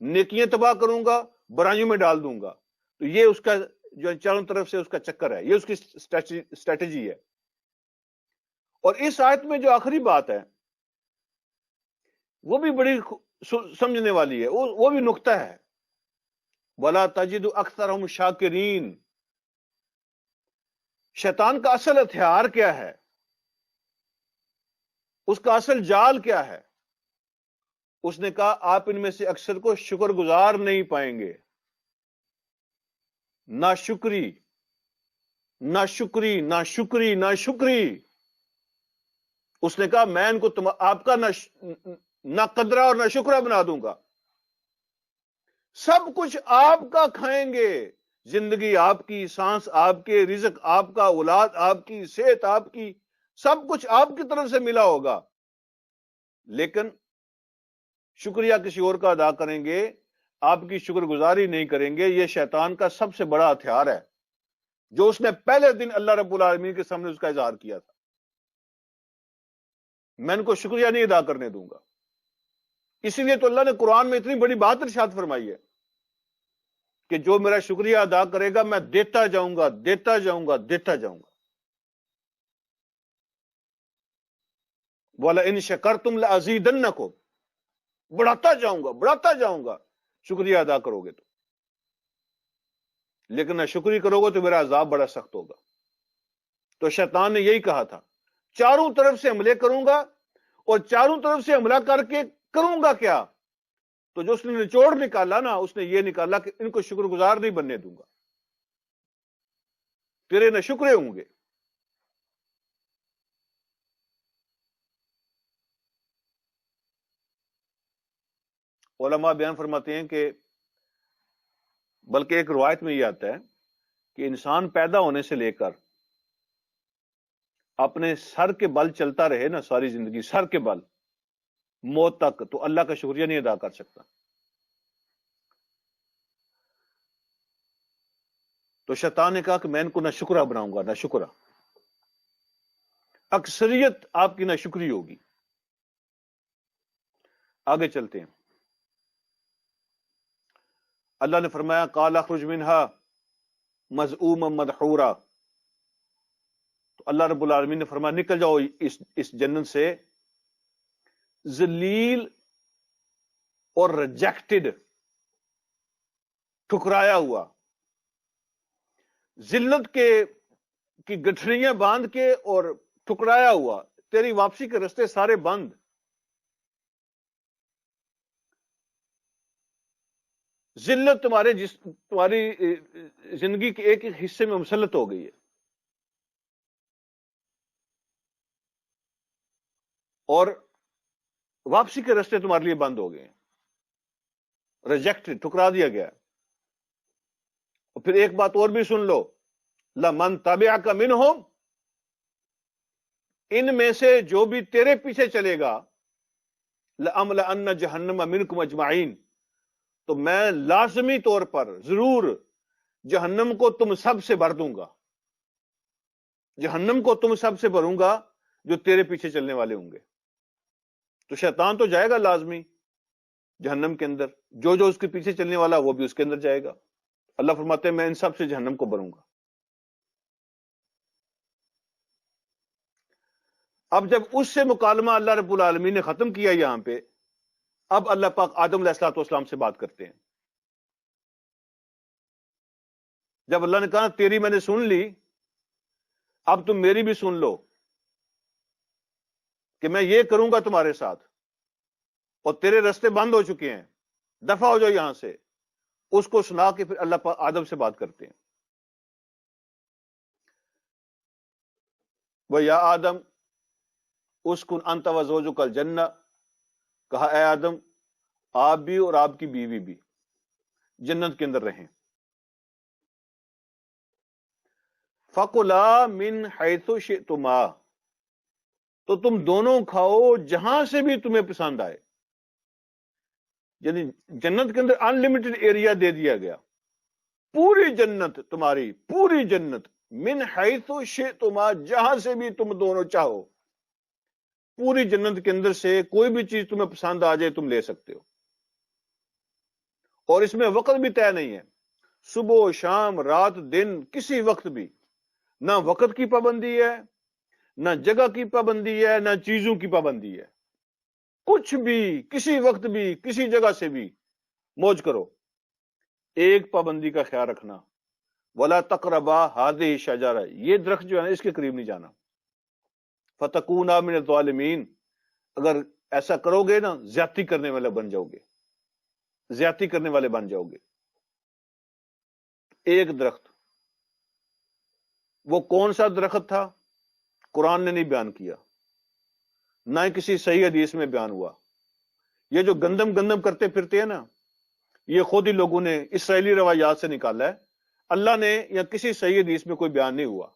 A: نیکیاں تباہ کروں گا، برائیوں میں ڈال دوں گا۔ تو یہ اس کا جو چاروں طرف سے اس کا چکر ہے، یہ اس کی اسٹریٹجی ہے۔ اور اس آیت میں جو آخری بات ہے وہ بھی بڑی سمجھنے والی ہے، وہ بھی نقطہ ہے، وَلَا تَجِدُ أَكْثَرَهُمْ شَاكِرِينَ۔ شیطان کا اصل ہتھیار کیا ہے؟ اس کا اصل جال کیا ہے؟ اس نے کہا آپ ان میں سے اکثر کو شکر گزار نہیں پائیں گے، ناشکری، ناشکری، ناشکری، ناشکری۔ اس نے کہا میں ان کو آپ کا نہ قدرہ اور نہ شکرہ بنا دوں گا، سب کچھ آپ کا کھائیں گے، زندگی آپ کی، سانس آپ کے، رزق آپ کا، اولاد آپ کی، صحت آپ کی، سب کچھ آپ کی طرف سے ملا ہوگا، لیکن شکریہ کسی اور کا ادا کریں گے، آپ کی شکر گزاری نہیں کریں گے۔ یہ شیطان کا سب سے بڑا ہتھیار ہے، جو اس نے پہلے دن اللہ رب العالمین کے سامنے اس کا اظہار کیا تھا، میں ان کو شکریہ نہیں ادا کرنے دوں گا۔ اسی لیے تو اللہ نے قرآن میں اتنی بڑی بات ارشاد فرمائی ہے کہ جو میرا شکریہ ادا کرے گا میں دیتا جاؤں گا، دیتا جاؤں گا، دیتا جاؤں گا۔ وَلَئِن شَكَرْتُمْ لَأَزِيدَنَّكُمْ، بڑھاتا جاؤں گا، بڑھاتا جاؤں گا شکریہ ادا کرو گے تو، لیکن نہ شکری کرو گے تو میرا عذاب بڑا سخت ہوگا۔ تو شیطان نے یہی کہا تھا، چاروں طرف سے حملے کروں گا، اور چاروں طرف سے حملہ کر کے کروں گا کیا؟ تو جو اس نے نچوڑ نکالا نا، اس نے یہ نکالا کہ ان کو شکر گزار نہیں بننے دوں گا، تیرے نہ شکرے ہوں گے۔ علماء بیان فرماتے ہیں کہ بلکہ ایک روایت میں یہ آتا ہے کہ انسان پیدا ہونے سے لے کر اپنے سر کے بل چلتا رہے نا ساری زندگی، سر کے بل موت تک، تو اللہ کا شکریہ نہیں ادا کر سکتا۔ تو شیطان نے کہا کہ میں ان کو نہ شکرہ بناؤں گا، نہ شکرہ، اکثریت آپ کی نہ شکری ہوگی۔ آگے چلتے ہیں۔ اللہ نے فرمایا قال اخرج منہا مذءوما مدحورا، تو اللہ رب العالمین نے فرمایا نکل جاؤ اس جنت سے ذلیل اور ریجیکٹڈ، ٹھکرایا ہوا، ذلت کی گٹھڑیاں باندھ کے اور ٹھکرایا ہوا، تیری واپسی کے رستے سارے بند۔ ذلت تمہاری زندگی کے ایک ایک حصے میں مسلط ہو گئی ہے، اور واپسی کے رستے تمہارے لیے بند ہو گئے ہیں، ریجیکٹڈ، ٹھکرا دیا گیا۔ اور پھر ایک بات اور بھی سن لو، لمن تبعک منہم، ان میں سے جو بھی تیرے پیچھے چلے گا، لأملأن جہنم منکم اجمعین، تو میں لازمی طور پر ضرور جہنم کو تم سب سے بھر دوں گا، جہنم کو تم سب سے بھروں گا جو تیرے پیچھے چلنے والے ہوں گے۔ تو شیطان تو جائے گا لازمی جہنم کے اندر، جو اس کے پیچھے چلنے والا وہ بھی اس کے اندر جائے گا۔ اللہ فرماتے ہیں میں ان سب سے جہنم کو بھروں گا۔ اب جب اس سے مکالمہ اللہ رب العالمین نے ختم کیا یہاں پہ، اب اللہ پاک آدم علیہ الصلوۃ والسلام سے بات کرتے ہیں۔ جب اللہ نے کہا تیری میں نے سن لی، اب تم میری بھی سن لو کہ میں یہ کروں گا تمہارے ساتھ، اور تیرے رستے بند ہو چکے ہیں، دفع ہو جاؤ یہاں سے۔ اس کو سنا کے پھر اللہ پاک آدم سے بات کرتے ہیں، وہ یا آدم اسکن انت وزوجک الجنہ، کہا اے آدم آپ بھی اور آپ کی بیوی بھی جنت کے اندر رہیں۔ فَكُلَا مِنْ حَيْثُ شِئْتُمَا، تو تم دونوں کھاؤ جہاں سے بھی تمہیں پسند آئے۔ یعنی جنت کے اندر انلمیٹڈ ایریا دے دیا گیا، پوری جنت تمہاری، پوری جنت، من حیث شئتما، جہاں سے بھی تم دونوں چاہو، پوری جنت کے اندر سے کوئی بھی چیز تمہیں پسند آ جائے تم لے سکتے ہو۔ اور اس میں وقت بھی طے نہیں ہے، صبح شام رات دن کسی وقت بھی، نہ وقت کی پابندی ہے، نہ جگہ کی پابندی ہے، نہ چیزوں کی پابندی ہے، کچھ بھی کسی وقت بھی کسی جگہ سے بھی موج کرو۔ ایک پابندی کا خیال رکھنا، ولا تقربا هذه الشجرہ، یہ درخت جو ہے نا اس کے قریب نہیں جانا، فتکونا من الظالمین، اگر ایسا کرو گے نا زیادتی کرنے والے بن جاؤ گے، زیادتی کرنے والے بن جاؤ گے۔ ایک درخت، وہ کون سا درخت تھا قرآن نے نہیں بیان کیا، نہ ہی کسی صحیح حدیث میں بیان ہوا۔ یہ جو گندم کرتے پھرتے ہیں نا، یہ خود ہی لوگوں نے اسرائیلی روایات سے نکالا ہے، اللہ نے یا کسی صحیح حدیث میں کوئی بیان نہیں ہوا۔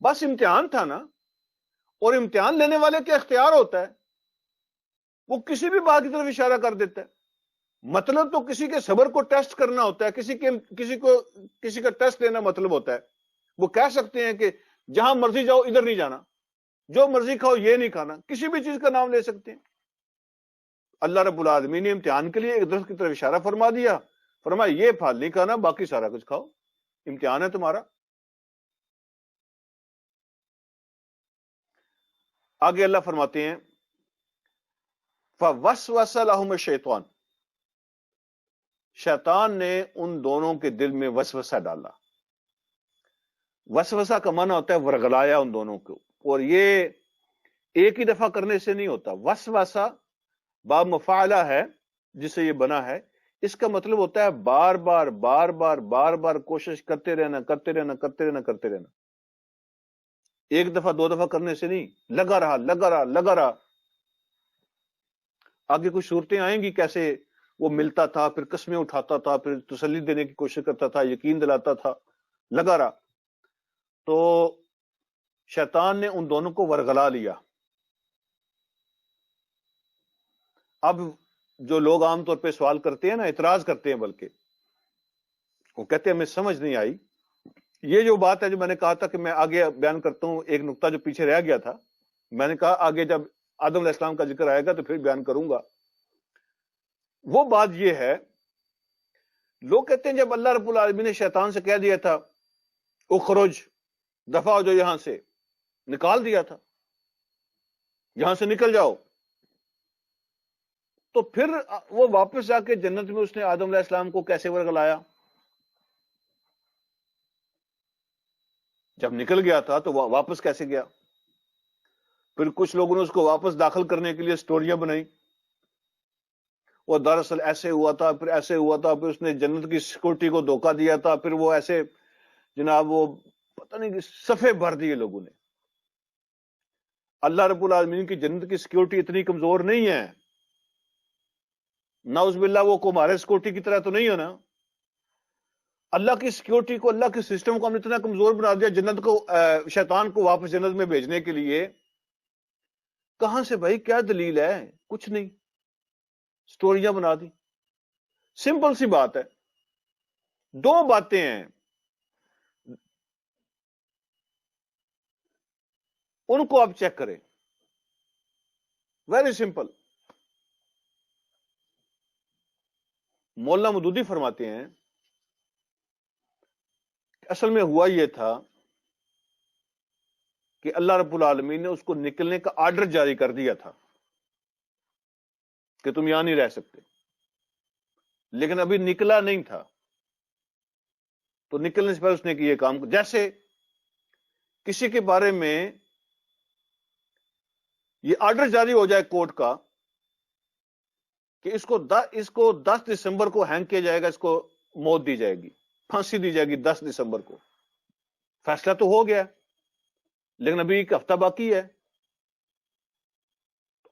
A: بس امتحان تھا نا، اور امتحان لینے والے کا اختیار ہوتا ہے، وہ کسی بھی بات کی طرف اشارہ کر دیتا ہے۔ مطلب تو کسی کے صبر کو ٹیسٹ کرنا ہوتا ہے، کسی کا ٹیسٹ لینا مطلب ہوتا ہے۔ وہ کہہ سکتے ہیں کہ جہاں مرضی جاؤ ادھر نہیں جانا، جو مرضی کھاؤ یہ نہیں کھانا، کسی بھی چیز کا نام لے سکتے ہیں۔ اللہ رب العالمین نے امتحان کے لیے ایک درخت کی طرف اشارہ فرما دیا، فرمایا یہ پھل نہیں کھانا، باقی سارا کچھ کھاؤ، امتحان ہے تمہارا۔ آگے اللہ فرماتے ہیں فَوَسْوَسَ لَهُمَ الشَّيْطَانُ، شیطان نے ان دونوں کے دل میں وسوسہ ڈالا۔ وسوسہ کا معنی ہوتا ہے ورغلایا ان دونوں کو، اور یہ ایک ہی دفعہ کرنے سے نہیں ہوتا۔ وسوسہ باب مفاعلہ ہے جس سے یہ بنا ہے، اس کا مطلب ہوتا ہے بار بار بار بار بار بار کوشش کرتے رہنا، کرتے رہنا، کرتے رہنا، کرتے رہنا۔ ایک دفعہ دو دفعہ کرنے سے نہیں، لگا رہا لگا رہا لگا رہا۔ آگے کچھ صورتیں آئیں گی کیسے وہ ملتا تھا، پھر قسمیں اٹھاتا تھا، پھر تسلی دینے کی کوشش کرتا تھا، یقین دلاتا تھا، لگا رہا۔ تو شیطان نے ان دونوں کو ورغلا لیا۔ اب جو لوگ عام طور پہ سوال کرتے ہیں نا، اعتراض کرتے ہیں، بلکہ وہ کہتے ہیں ہمیں سمجھ نہیں آئی۔ یہ جو بات ہے جو میں نے کہا تھا کہ میں آگے بیان کرتا ہوں، ایک نقطہ جو پیچھے رہ گیا تھا، میں نے کہا آگے جب آدم علیہ السلام کا ذکر آئے گا تو پھر بیان کروں گا۔ وہ بات یہ ہے لوگ کہتے ہیں جب اللہ رب العالمین نے شیطان سے کہہ دیا تھا اخرج، دفع ہو جو یہاں سے، نکال دیا تھا، یہاں سے نکل جاؤ، تو پھر وہ واپس جا کے جنت میں اس نے آدم علیہ السلام کو کیسے ورگلایا؟ جب نکل گیا تھا تو وہ واپس کیسے گیا؟ پھر کچھ لوگوں نے اس کو واپس داخل کرنے کے لیے سٹوریاں بنائی، وہ دراصل ایسے ہوا تھا، پھر ایسے ہوا تھا، پھر اس نے جنت کی سیکورٹی کو دھوکہ دیا تھا، پھر وہ ایسے جناب وہ پتہ نہیں صفحے بھر دیے لوگوں نے۔ اللہ رب العالمین کی جنت کی سیکورٹی اتنی کمزور نہیں ہے، نعوذ باللہ وہ کو ہمارے سیکورٹی کی طرح تو نہیں ہے نا۔ اللہ کی سیکورٹی کو، اللہ کے سسٹم کو ہم نے اتنا کمزور بنا دیا جنت کو، شیطان کو واپس جنت میں بھیجنے کے لیے۔ کہاں سے بھائی؟ کیا دلیل ہے؟ کچھ نہیں، سٹوریاں بنا دی۔ سمپل سی بات ہے، دو باتیں ہیں، ان کو آپ چیک کریں، ویری سمپل۔ مولانا مودودی فرماتے ہیں اصل میں ہوا یہ تھا کہ اللہ رب العالمین نے اس کو نکلنے کا آرڈر جاری کر دیا تھا کہ تم یہاں نہیں رہ سکتے، لیکن ابھی نکلا نہیں تھا، تو نکلنے سے پہلے اس نے یہ کام، جیسے کسی کے بارے میں یہ آرڈر جاری ہو جائے کورٹ کا کہ اس کو 10 دسمبر کو ہینگ کیا جائے گا، اس کو موت دی جائے گی، پھانسی دی جائے گی 10 دسمبر کو، فیصلہ تو ہو گیا لیکن ابھی ایک ہفتہ باقی ہے،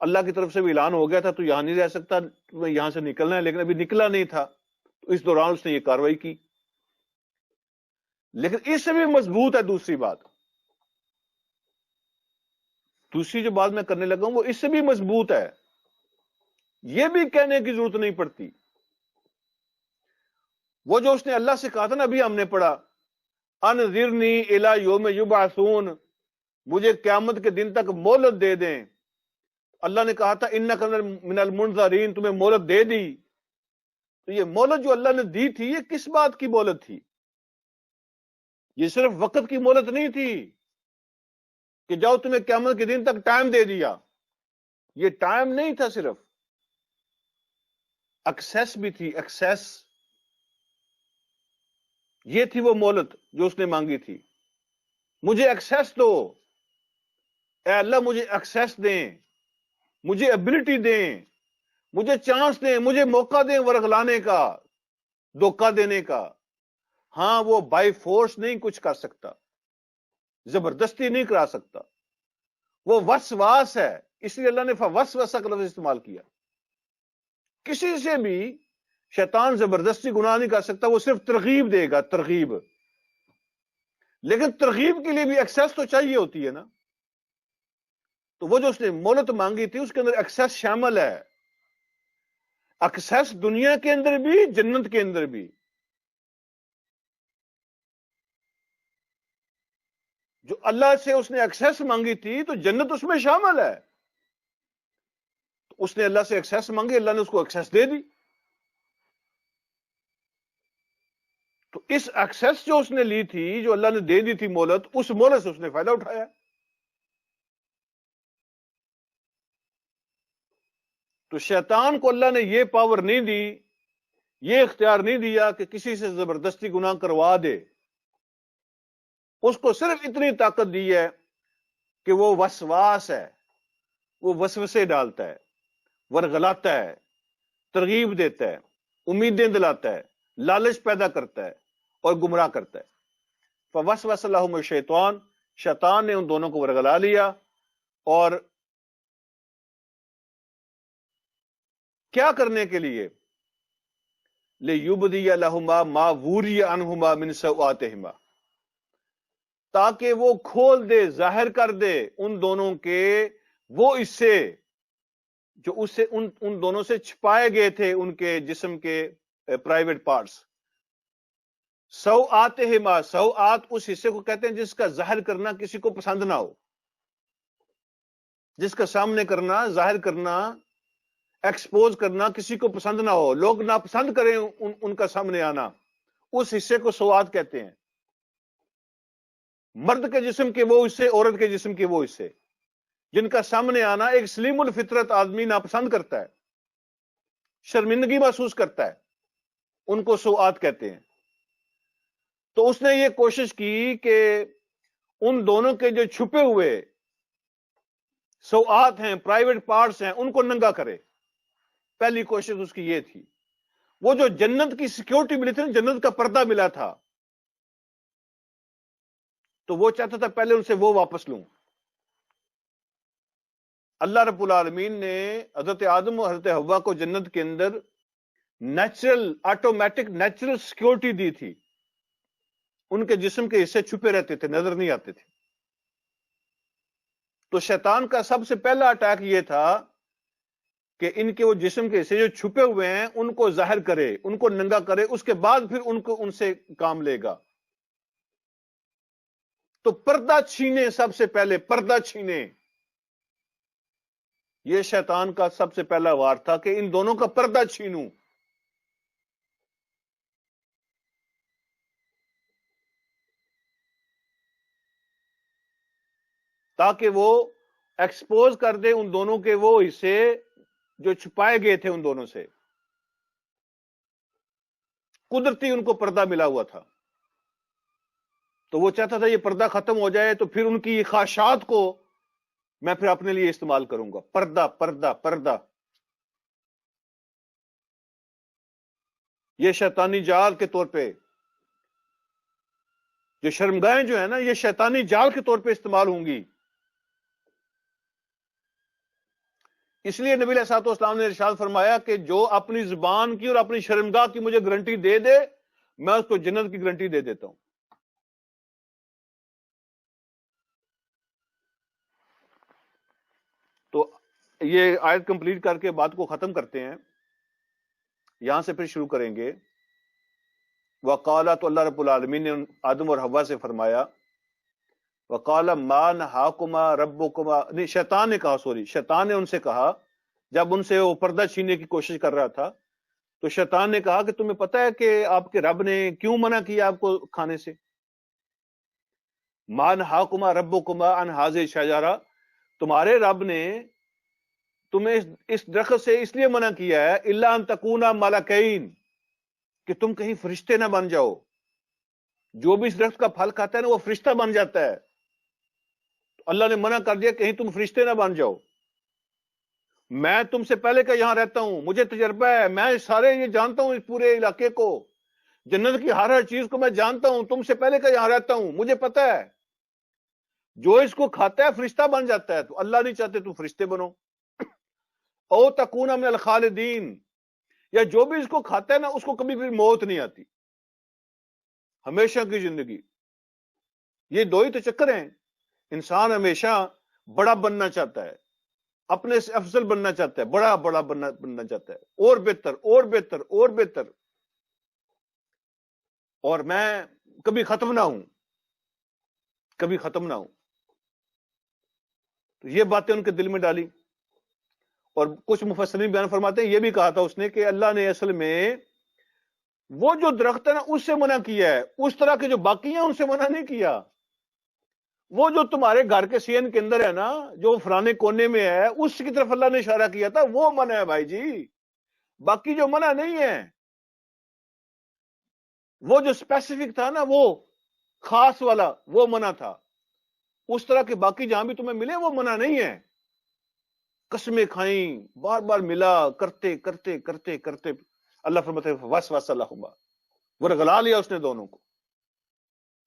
A: اللہ کی طرف سے بھی اعلان ہو گیا تھا تو یہاں نہیں رہ سکتا، تمہیں یہاں سے نکلنا ہے، لیکن ابھی نکلا نہیں تھا، تو اس دوران اس نے یہ کاروائی کی۔ لیکن اس سے بھی مضبوط ہے دوسری بات، دوسری جو بات میں کرنے لگا ہوں وہ اس سے بھی مضبوط ہے، یہ بھی کہنے کی ضرورت نہیں پڑتی۔ وہ جو اس نے اللہ سے کہا تھا نا، ابھی ہم نے پڑھا، انذرنی الی یوم یبعثون، مجھے قیامت کے دن تک مہلت دے دیں۔ اللہ نے کہا تھا انک من المنذرین، تمہیں مہلت دے دی، تو یہ مہلت جو اللہ نے دی تھی یہ کس بات کی مہلت تھی؟ یہ صرف وقت کی مہلت نہیں تھی کہ جاؤ تمہیں قیامت کے دن تک ٹائم دے دیا، یہ ٹائم نہیں تھا، صرف ایکسیس بھی تھی، ایکسیس، یہ تھی وہ مہلت جو اس نے مانگی تھی، مجھے ایکسیس دو، اے اللہ مجھے ایکسیس دیں، مجھے ایبلٹی دیں، مجھے چانس دیں، مجھے موقع دیں ورغلانے کا، دھوکہ دینے کا۔ ہاں وہ بائی فورس نہیں کچھ کر سکتا، زبردستی نہیں کرا سکتا، وہ وسواس ہے، اس لیے اللہ نے فوسوسہ کا لفظ استعمال کیا۔ کسی سے بھی شیطان زبردستی گناہ نہیں کر سکتا، وہ صرف ترغیب دے گا، ترغیب، لیکن ترغیب کے لیے بھی ایکسیس تو چاہیے ہوتی ہے نا۔ تو وہ جو اس نے مہلت مانگی تھی اس کے اندر ایکسیس شامل ہے، ایکسیس دنیا کے اندر بھی، جنت کے اندر بھی۔ جو اللہ سے اس نے ایکسیس مانگی تھی تو جنت اس میں شامل ہے، تو اس نے اللہ سے ایکسیس مانگی، اللہ نے اس کو ایکسیس دے دی۔ تو اس ایکسیس جو اس نے لی تھی، جو اللہ نے دے دی تھی مہلت، اس مہلت سے اس نے فائدہ اٹھایا۔ تو شیطان کو اللہ نے یہ پاور نہیں دی، یہ اختیار نہیں دیا کہ کسی سے زبردستی گناہ کروا دے، اس کو صرف اتنی طاقت دی ہے کہ وہ وسواس ہے، وہ وسوسے ڈالتا ہے، ورغلاتا ہے، ترغیب دیتا ہے، امیدیں دلاتا ہے، لالچ پیدا کرتا ہے اور گمراہ کرتا ہے۔ فوسوس لہم الشیطان، شیطان نے ان دونوں کو ورغلا لیا، اور کیا کرنے کے لیے؟ لِیُبْدِیَ لَهُمَا مَا وُرِیَ عَنْهُمَا مِنْ سَوْآتِهِمَا، تاکہ وہ کھول دے، ظاہر کر دے ان دونوں کے وہ حصے جو اس سے ان دونوں سے چھپائے گئے تھے، ان کے جسم کے پرائیویٹ پارٹس۔ سوآتہما، سوآت اس حصے کو کہتے ہیں جس کا ظاہر کرنا کسی کو پسند نہ ہو، جس کا سامنے کرنا، ظاہر کرنا ایکسپوز کرنا کسی کو پسند نہ ہو، لوگ ناپسند کریں ان کا سامنے آنا، اس حصے کو سواد کہتے ہیں۔ مرد کے جسم کے وہ حصے، عورت کے جسم کے وہ حصے جن کا سامنے آنا ایک سلیم الفطرت آدمی ناپسند کرتا ہے، شرمندگی محسوس کرتا ہے، ان کو سوءات کہتے ہیں۔ تو اس نے یہ کوشش کی کہ ان دونوں کے جو چھپے ہوئے سوءات ہیں، پرائیویٹ پارٹس ہیں، ان کو ننگا کرے۔ پہلی کوشش اس کی یہ تھی۔ وہ جو جنت کی سیکیورٹی ملی تھی، جنت کا پردہ ملا تھا، تو وہ چاہتا تھا پہلے ان سے وہ واپس لوں۔ اللہ رب العالمین نے حضرت آدم اور حضرت حوا کو جنت کے اندر نیچرل، آٹومیٹک نیچرل سیکیورٹی دی تھی۔ ان کے جسم کے حصے چھپے رہتے تھے، نظر نہیں آتے تھے۔ تو شیطان کا سب سے پہلا اٹیک یہ تھا کہ ان کے وہ جسم کے حصے جو چھپے ہوئے ہیں ان کو ظاہر کرے، ان کو ننگا کرے، اس کے بعد پھر ان سے کام لے گا۔ تو پردہ چھینے، سب سے پہلے پردہ چھینے، یہ شیطان کا سب سے پہلا وار تھا کہ ان دونوں کا پردہ چھینوں۔ تاکہ وہ ایکسپوز کر دے ان دونوں کے وہ حصے جو چھپائے گئے تھے ان دونوں سے۔ قدرتی ان کو پردہ ملا ہوا تھا، تو وہ چاہتا تھا یہ پردہ ختم ہو جائے تو پھر ان کی خواہشات کو میں پھر اپنے لیے استعمال کروں گا۔ پردہ پردہ پردہ، یہ شیطانی جال کے طور پہ، جو شرمگاہیں جو ہے نا، یہ شیطانی جال کے طور پہ استعمال ہوں گی۔ اس لیے نبی علیہ الصلوۃ والسلام نے ارشاد فرمایا کہ جو اپنی زبان کی اور اپنی شرمگاہ کی مجھے گارنٹی دے دے، میں اس کو جنت کی گارنٹی دے دیتا ہوں۔ تو یہ آیت کمپلیٹ کر کے بات کو ختم کرتے ہیں، یہاں سے پھر شروع کریں گے۔ وقالا، تو اللہ رب العالمین نے آدم اور حوا سے فرمایا، وقالا ما نہاکما ربکما، نہیں شیطان نے کہا، شیطان نے ان سے کہا جب ان سے وہ پردہ چھیننے کی کوشش کر رہا تھا، تو شیطان نے کہا کہ تمہیں پتہ ہے کہ آپ کے رب نے کیوں منع کیا آپ کو کھانے سے؟ ما نہاکما ربکما عن ھذہ الشجرہ، تمہارے رب نے تمہیں اس درخت سے اس لیے منع کیا ہے الا ان تکونا ملکین، کہ تم کہیں فرشتے نہ بن جاؤ۔ جو بھی اس درخت کا پھل کھاتا ہے نا وہ فرشتہ بن جاتا ہے، اللہ نے منع کر دیا کہیں تم فرشتے نہ بن جاؤ۔ میں تم سے پہلے کا یہاں رہتا ہوں، مجھے تجربہ ہے، میں سارے یہ جانتا ہوں، اس پورے علاقے کو، جنت کی ہر چیز کو میں جانتا ہوں، تم سے پہلے کا یہاں رہتا ہوں، مجھے پتا ہے جو اس کو کھاتا ہے فرشتہ بن جاتا ہے۔ تو اللہ نہیں چاہتے تم فرشتے بنو۔ او تکون من الخالدین، یا جو بھی اس کو کھاتا ہے نا اس کو کبھی بھی موت نہیں آتی، ہمیشہ کی زندگی۔ یہ دو ہی تو چکر ہیں، انسان ہمیشہ بڑا بننا چاہتا ہے، اپنے سے افضل بننا چاہتا ہے، بڑا بڑا بننا چاہتا ہے، اور بہتر اور بہتر اور بہتر، اور میں کبھی ختم نہ ہوں، کبھی ختم نہ ہوں۔ تو یہ باتیں ان کے دل میں ڈالی، اور کچھ مفسرین بیان فرماتے ہیں یہ بھی کہا تھا اس نے کہ اللہ نے اصل میں وہ جو درخت ہے نا اس سے منع کیا ہے، اس طرح کے جو باقی ہیں ان سے منع نہیں کیا۔ وہ جو تمہارے گھر کے سین کے اندر ہے نا، جو فلانے کونے میں ہے، اس کی طرف اللہ نے اشارہ کیا تھا، وہ منع ہے بھائی جی، باقی جو منع نہیں ہے۔ وہ جو اسپیسیفک تھا نا، وہ خاص والا، وہ منع تھا۔ اس طرح کے باقی جہاں بھی تمہیں ملے وہ منع نہیں ہے۔ قسمیں کھائیں، بار بار ملا، کرتے کرتے کرتے کرتے اللہ فرماتے وسوس لہما، ورغلا لیا اس نے دونوں کو۔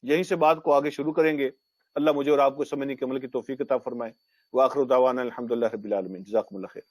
A: یہیں سے بات کو آگے شروع کریں گے۔ اللہ مجھے اور آپ کو سمجھنے کے عمل کی توفیق عطا فرمائے۔ وآخر دعوانا الحمدللہ رب العالمین۔ جزاکم اللہ خیر۔